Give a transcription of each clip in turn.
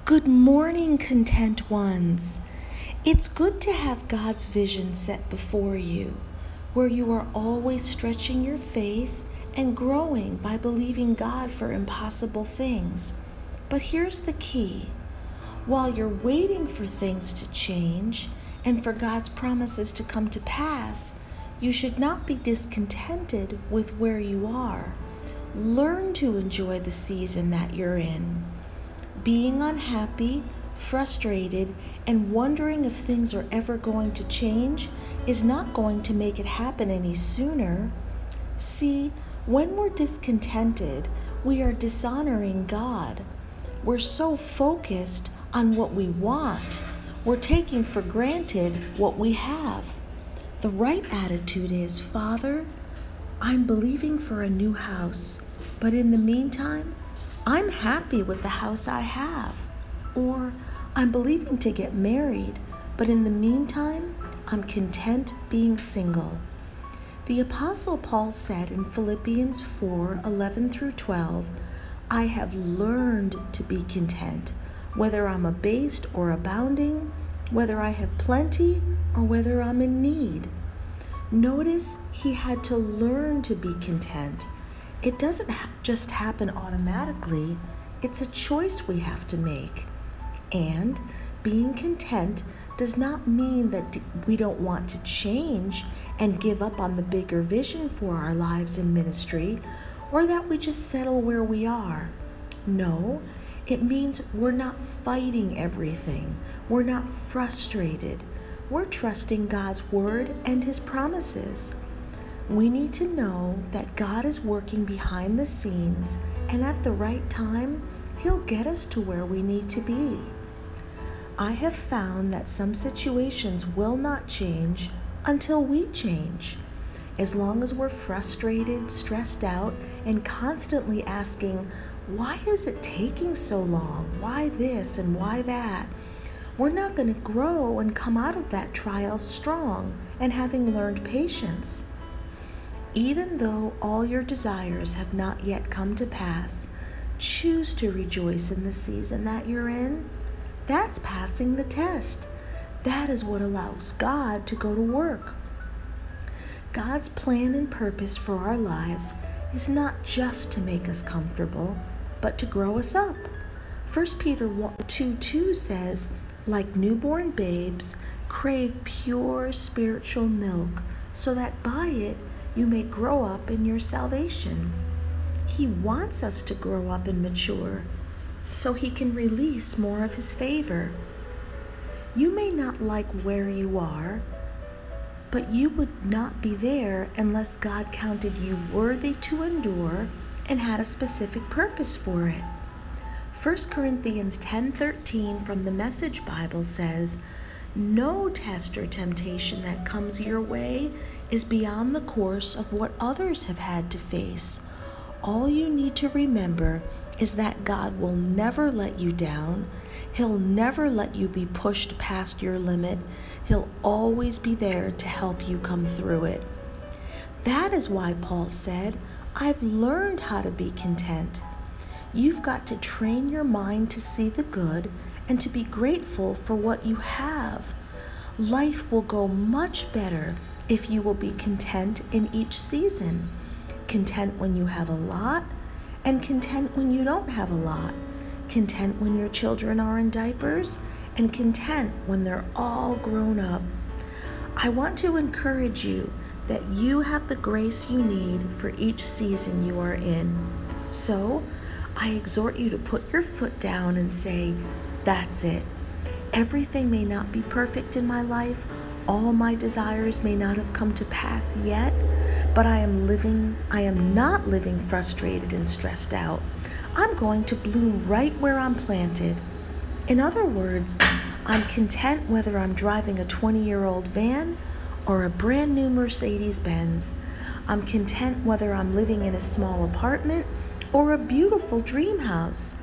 Good morning, content ones. It's good to have God's vision set before you, where you are always stretching your faith and growing by believing God for impossible things. But here's the key. While you're waiting for things to change and for God's promises to come to pass, you should not be discontented with where you are. Learn to enjoy the season that you're in. Being unhappy, frustrated, and wondering if things are ever going to change is not going to make it happen any sooner. See, when we're discontented, we are dishonoring God. We're so focused on what we want, we're taking for granted what we have. The right attitude is, Father, I'm believing for a new house, but in the meantime, I'm happy with the house I have. Or I'm believing to get married, but in the meantime, I'm content being single. The Apostle Paul said in Philippians 4:11 through 12, I have learned to be content, whether I'm abased or abounding, whether I have plenty or whether I'm in need. Notice he had to learn to be content. It doesn't just happen automatically. It's a choice we have to make. And being content does not mean that we don't want to change and give up on the bigger vision for our lives and ministry, or that we just settle where we are. No, it means we're not fighting everything. We're not frustrated. We're trusting God's word and his promises. We need to know that God is working behind the scenes, and at the right time, he'll get us to where we need to be. I have found that some situations will not change until we change. As long as we're frustrated, stressed out, and constantly asking, why is it taking so long? Why this and why that? We're not going to grow and come out of that trial strong and having learned patience. Even though all your desires have not yet come to pass, choose to rejoice in the season that you're in. That's passing the test. That is what allows God to go to work. God's plan and purpose for our lives is not just to make us comfortable, but to grow us up. 1 Peter 2:2 says, like newborn babes, crave pure spiritual milk, so that by it you may grow up in your salvation. He wants us to grow up and mature so he can release more of his favor. You may not like where you are, but you would not be there unless God counted you worthy to endure and had a specific purpose for it. 1 Corinthians 10:13 from the Message Bible says, no test or temptation that comes your way is beyond the course of what others have had to face. All you need to remember is that God will never let you down. He'll never let you be pushed past your limit. He'll always be there to help you come through it. That is why Paul said, I've learned how to be content. You've got to train your mind to see the good and to be grateful for what you have. Life will go much better if you will be content in each season. Content when you have a lot, and content when you don't have a lot. Content when your children are in diapers, and content when they're all grown up. I want to encourage you that you have the grace you need for each season you are in. So, I exhort you to put your foot down and say, that's it. Everything may not be perfect in my life. All my desires may not have come to pass yet, but I am not living frustrated and stressed out. I'm going to bloom right where I'm planted. In other words, I'm content whether I'm driving a 20-year-old van or a brand new Mercedes-Benz. I'm content whether I'm living in a small apartment or a beautiful dream house.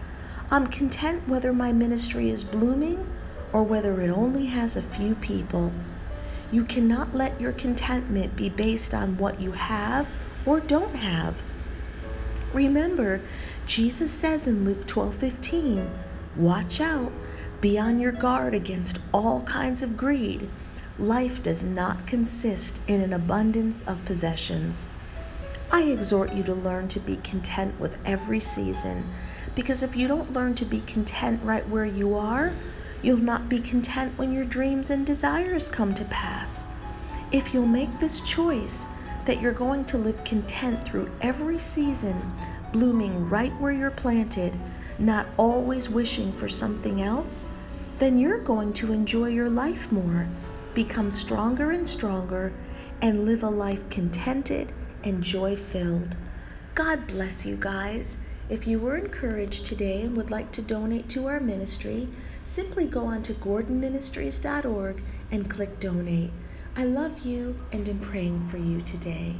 I'm content whether my ministry is blooming or whether it only has a few people. You cannot let your contentment be based on what you have or don't have. Remember, Jesus says in Luke 12:15, Watch out. Be on your guard against all kinds of greed. Life does not consist in an abundance of possessions. I exhort you to learn to be content with every season, because if you don't learn to be content right where you are, you'll not be content when your dreams and desires come to pass. If you'll make this choice that you're going to live content through every season, blooming right where you're planted, not always wishing for something else, then you're going to enjoy your life more, become stronger and stronger, and live a life contented and joy-filled. God bless you guys. If you were encouraged today and would like to donate to our ministry, simply go on to gordonministries.org and click donate. I love you and am praying for you today.